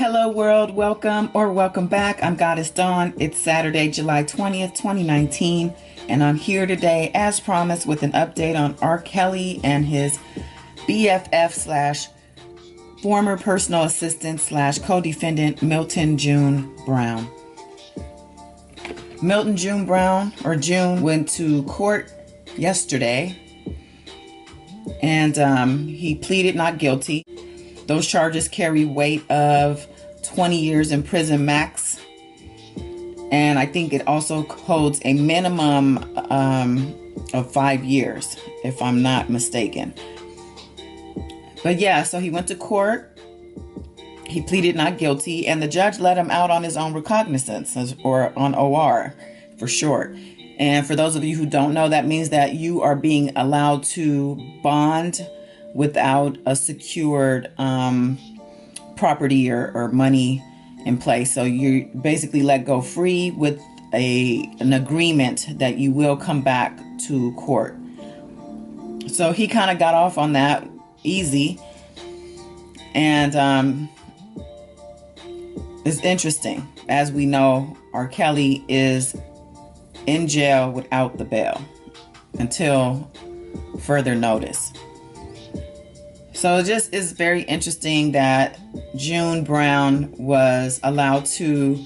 Hello world, welcome or welcome back. I'm Goddess Dawn. It's Saturday, July 20th, 2019, and I'm here today as promised with an update on R. Kelly and his BFF slash former personal assistant slash co-defendant Milton June Brown. Milton June Brown, or June, went to court yesterday and he pleaded not guilty. Those charges carry weight of 20 years in prison max. And I think it also holds a minimum of 5 years, if I'm not mistaken. But yeah, so he went to court. He pleaded not guilty, and the judge let him out on his own recognizance, or on OR for short. And for those of you who don't know, that means that you are being allowed to bond without a secured property or money in place. So you basically let go free with an agreement that you will come back to court. So he kind of got off on that easy. And it's interesting. As we know, R. Kelly is in jail without the bail until further notice. So it just is very interesting that June Brown was allowed to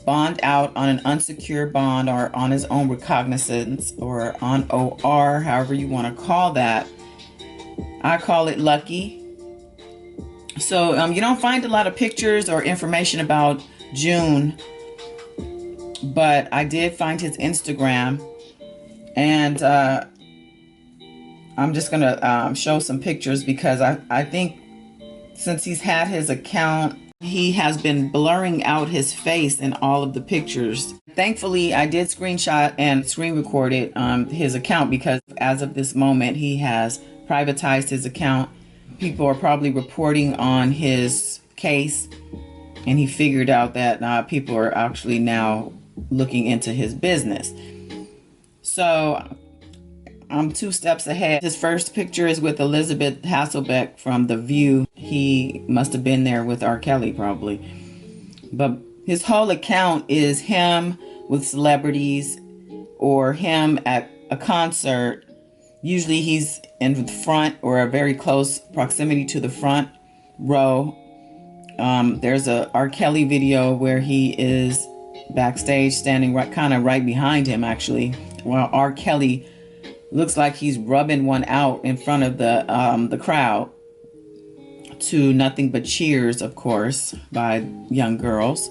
bond out on an unsecured bond or on his own recognizance or on OR, however you want to call that. I call it lucky. So you don't find a lot of pictures or information about June, but I did find his Instagram, and I'm just going to show some pictures because I think since he's had his account, he has been blurring out his face in all of the pictures. Thankfully, I did screenshot and screen recorded his account because as of this moment, he has privatized his account. People are probably reporting on his case, and he figured out that people are actually now looking into his business. So I'm 2 steps ahead. His first picture is with Elizabeth Hasselbeck from The View. He must have been there with R. Kelly probably. But his whole account is him with celebrities or him at a concert. Usually he's in the front or a very close proximity to the front row. There's a R. Kelly video where he is backstage standing kind of right behind him actually, while R. Kelly looks like he's rubbing one out in front of the crowd to nothing but cheers, of course, by young girls.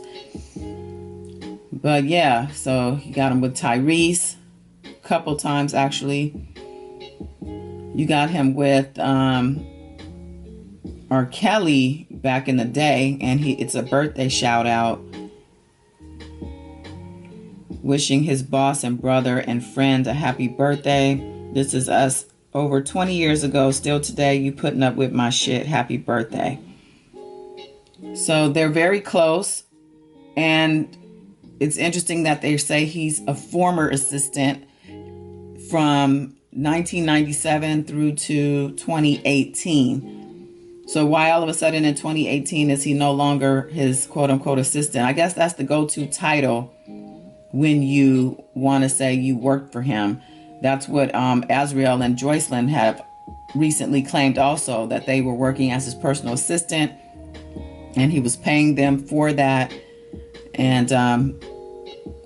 But yeah, so he got him with Tyrese a couple times actually. You got him with R. Kelly back in the day, and it's a birthday shout out, wishing his boss and brother and friend a happy birthday. This is us over 20 years ago. Still today, you putting up with my shit. Happy birthday. So they're very close. And it's interesting that they say he's a former assistant from 1997 through to 2018. So why all of a sudden in 2018 is he no longer his quote unquote assistant? I guess that's the go-to title when you want to say you worked for him. That's what Azriel and Joycelyn have recently claimed also, that they were working as his personal assistant and he was paying them for that. And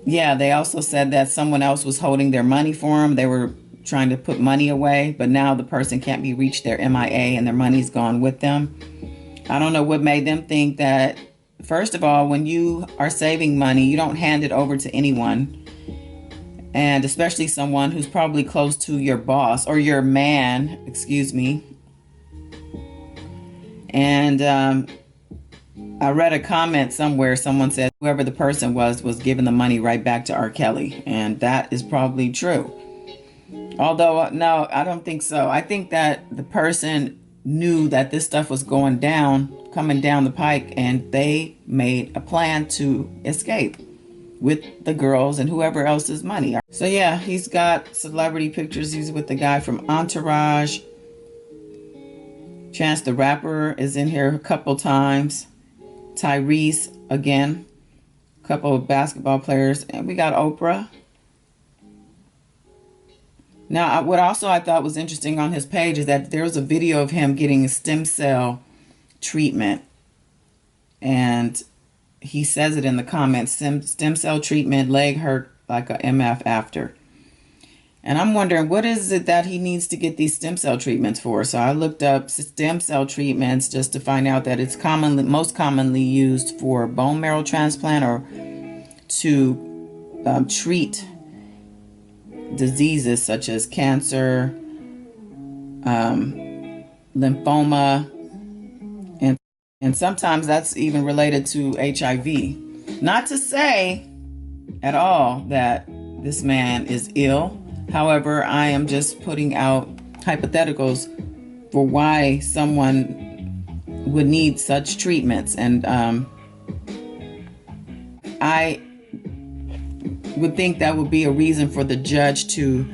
yeah, they also said that someone else was holding their money for him. They were trying to put money away, but now the person can't be reached. They're MIA and their money's gone with them. I don't know what made them think that. First of all, when you are saving money, you don't hand it over to anyone. And especially someone who's probably close to your boss or your man, excuse me. And I read a comment somewhere. Someone said whoever the person was giving the money right back to R. Kelly. And that is probably true. Although, no, I don't think so. I think that the person knew that this stuff was coming down the pike, and they made a plan to escape with the girls and whoever else's money. So yeah, he's got celebrity pictures. He's with the guy from Entourage. Chance the Rapper is in here a couple times. Tyrese, again, a couple of basketball players, and we got Oprah. Now, what also I thought was interesting on his page is that there was a video of him getting stem cell treatment. And he says it in the comments, stem cell treatment, leg hurt like a MF after. And I'm wondering, what is it that he needs to get these stem cell treatments for? So I looked up stem cell treatments just to find out that it's most commonly used for bone marrow transplant or to treat diseases such as cancer, lymphoma, and sometimes that's even related to HIV. Not to say at all that this man is ill. However, I am just putting out hypotheticals for why someone would need such treatments. And I would think that would be a reason for the judge to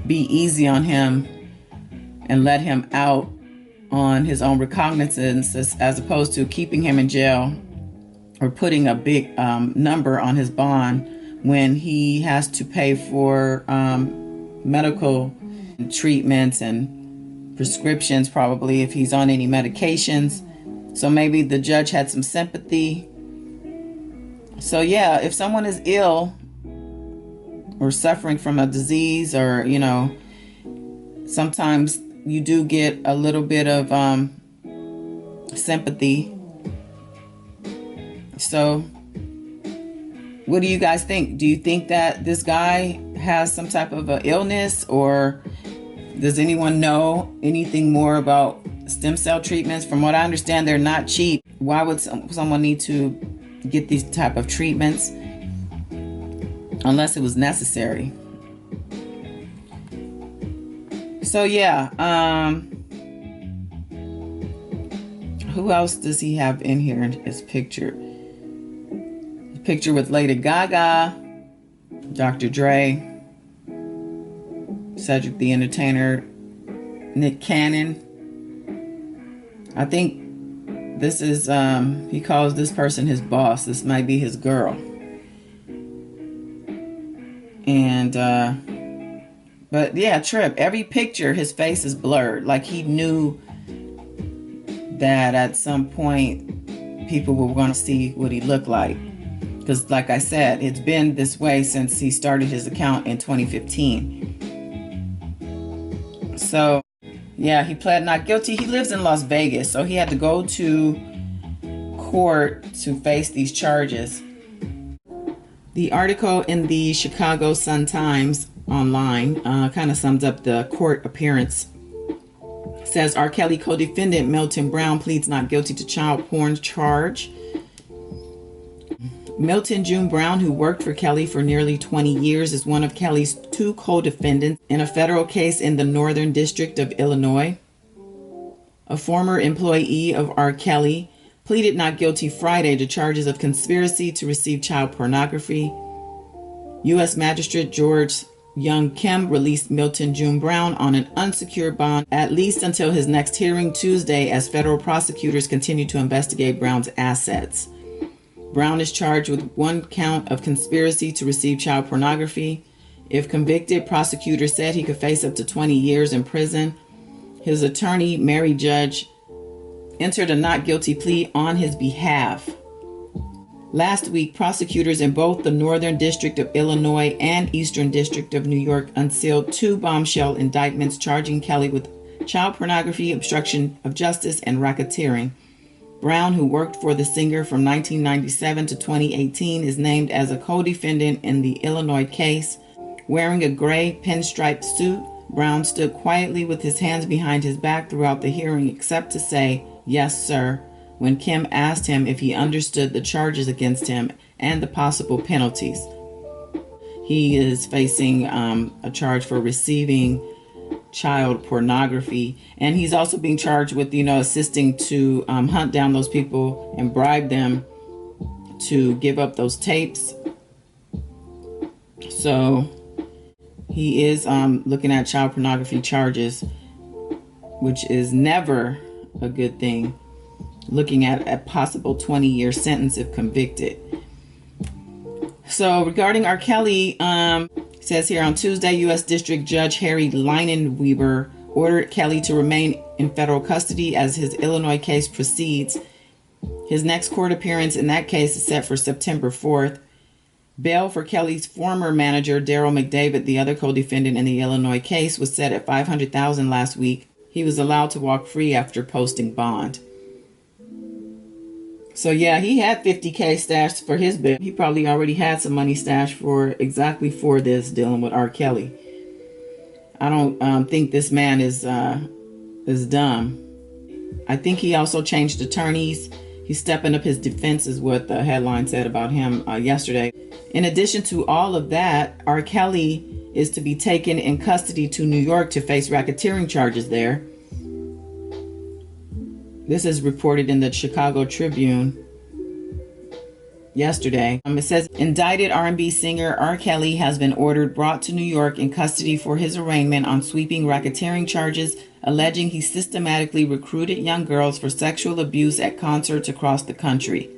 be easy on him and let him out on his own recognizance, as opposed to keeping him in jail or putting a big number on his bond when he has to pay for medical treatments and prescriptions, probably if he's on any medications. So maybe the judge had some sympathy. So yeah, if someone is ill or suffering from a disease, or, you know, sometimes you do get a little bit of sympathy. So what do you guys think? Do you think that this guy has some type of an illness, or does anyone know anything more about stem cell treatments? From what I understand, they're not cheap. Why would someone need to get these type of treatments unless it was necessary? So yeah, who else does he have in here in his picture? The picture with Lady Gaga, Dr. Dre, Cedric the Entertainer, Nick Cannon. I think this is, he calls this person his boss. This might be his girl. And, but yeah, Trip, every picture, his face is blurred. Like he knew that at some point people were going to see what he looked like. Because like I said, it's been this way since he started his account in 2015. So yeah, he pled not guilty. He lives in Las Vegas, so he had to go to court to face these charges. The article in the Chicago Sun-Times online kind of sums up the court appearance. It says R. Kelly co-defendant Milton Brown pleads not guilty to child porn charge. Milton June Brown, who worked for Kelly for nearly 20 years, is one of Kelly's two co-defendants in a federal case in the Northern District of Illinois. A former employee of R. Kelly pleaded not guilty Friday to charges of conspiracy to receive child pornography. U.S. Magistrate George Young Kim released Milton June Brown on an unsecured bond at least until his next hearing Tuesday, as federal prosecutors continue to investigate Brown's assets. Brown is charged with one count of conspiracy to receive child pornography. If convicted, prosecutors said he could face up to 20 years in prison. His attorney, Mary Judge, entered a not guilty plea on his behalf. Last week, prosecutors in both the Northern District of Illinois and Eastern District of New York unsealed two bombshell indictments charging Kelly with child pornography, obstruction of justice, and racketeering. Brown, who worked for the singer from 1997 to 2018, is named as a co-defendant in the Illinois case. Wearing a gray pinstripe suit, Brown stood quietly with his hands behind his back throughout the hearing, except to say, "Yes, sir," when Kim asked him if he understood the charges against him and the possible penalties. He is facing a charge for receiving child pornography, and he's also being charged with, assisting to hunt down those people and bribe them to give up those tapes. So he is looking at child pornography charges, which is never a good thing. looking at a possible 20-year sentence if convicted. So regarding R. Kelly, says here on Tuesday, U.S. District Judge Harry Leinenweber ordered Kelly to remain in federal custody as his Illinois case proceeds. His next court appearance in that case is set for September 4th. Bail for Kelly's former manager, Daryl McDavid, the other co-defendant in the Illinois case, was set at $500,000 last week. He was allowed to walk free after posting bond. So yeah, he had $50K stashed for his bail. He probably already had some money stashed for exactly for this, dealing with R. Kelly. I don't think this man is dumb. I think he also changed attorneys. He's stepping up his defense, is what the headline said about him yesterday. In addition to all of that, R. Kelly is to be taken in custody to New York to face racketeering charges there. This is reported in the Chicago Tribune yesterday. It says, indicted R&B singer R. Kelly has been ordered brought to New York in custody for his arraignment on sweeping racketeering charges, alleging he systematically recruited young girls for sexual abuse at concerts across the country.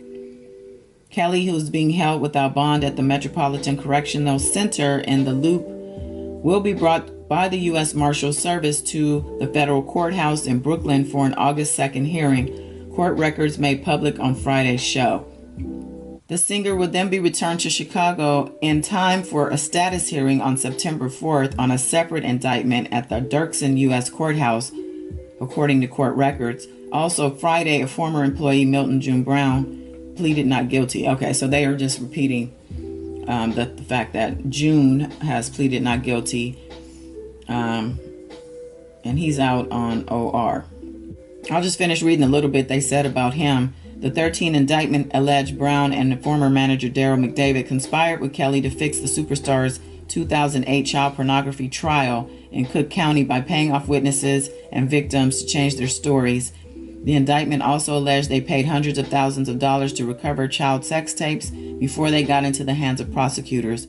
Kelly, who is being held without bond at the Metropolitan Correctional Center in the Loop, will be brought by the U.S. Marshals Service to the federal courthouse in Brooklyn for an August 2nd hearing, court records made public on Friday's show. The singer would then be returned to Chicago in time for a status hearing on September 4th on a separate indictment at the Dirksen U.S. Courthouse, according to court records. Also, Friday, a former employee, Milton Brown, pleaded not guilty. Okay, so they are just repeating the fact that June has pleaded not guilty, and he's out on OR. I'll just finish reading a little bit they said about him. The 13 indictment alleged Brown and former manager Daryl McDavid conspired with Kelly to fix the superstar's 2008 child pornography trial in Cook County by paying off witnesses and victims to change their stories. The indictment also alleged they paid hundreds of thousands of dollars to recover child sex tapes before they got into the hands of prosecutors.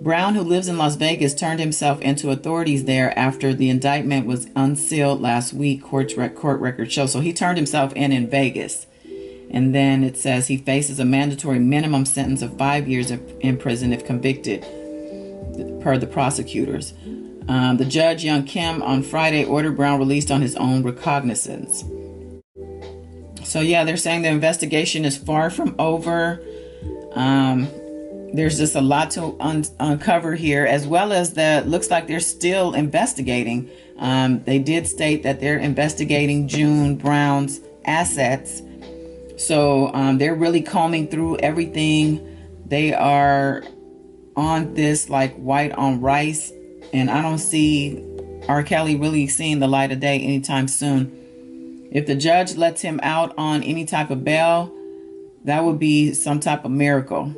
Brown, who lives in Las Vegas, turned himself into authorities there after the indictment was unsealed last week, court records show. So he turned himself in Vegas. And then it says he faces a mandatory minimum sentence of 5 years in prison if convicted, per the prosecutors. The judge, Young Kim, on Friday ordered Brown released on his own recognizance. So yeah, they're saying the investigation is far from over. There's just a lot to uncover here, as well as that looks like they're still investigating. They did state that they're investigating June Brown's assets. So they're really combing through everything. They are on this like white on rice. And I don't see R. Kelly really seeing the light of day anytime soon. If the judge lets him out on any type of bail, that would be some type of miracle.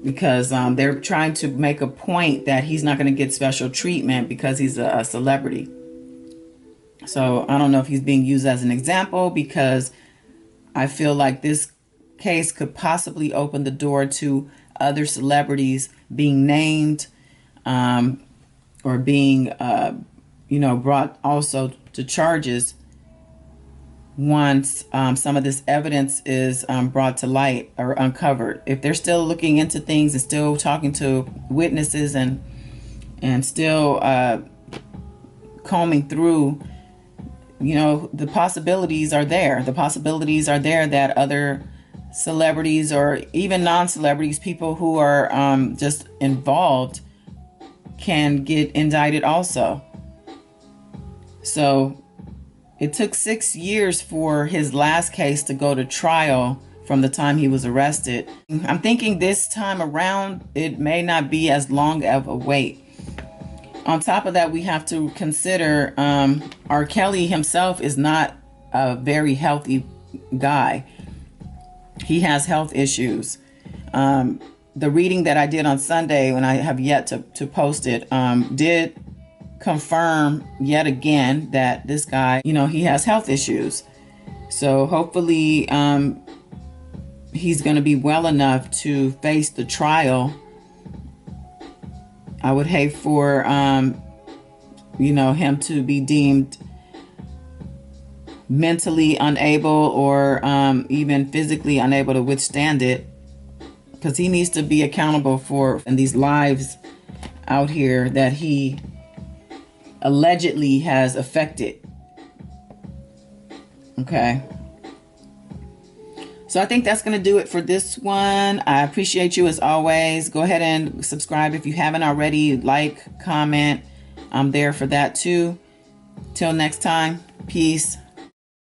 Because they're trying to make a point that he's not going to get special treatment because he's a celebrity. So I don't know if he's being used as an example, because I feel like this case could possibly open the door to other celebrities being named or being, brought also to charges once some of this evidence is brought to light or uncovered. If they're still looking into things and still talking to witnesses and still combing through, the possibilities are there. The possibilities are there that other celebrities or even non-celebrities, people who are just involved, can get indicted also. So it took 6 years for his last case to go to trial from the time he was arrested. I'm thinking this time around, it may not be as long of a wait. On top of that, we have to consider R. Kelly himself is not a very healthy guy. He has health issues. The reading that I did on Sunday, when I have yet to post it, did confirm yet again that this guy, he has health issues. So hopefully he's going to be well enough to face the trial. I would hate for, him to be deemed mentally unable or even physically unable to withstand it, because he needs to be accountable for and these lives out here that he allegedly has affected. Okay. So I think that's going to do it for this one. I appreciate you as always. Go ahead and subscribe if you haven't already. Like, comment. I'm there for that too. Till next time. Peace.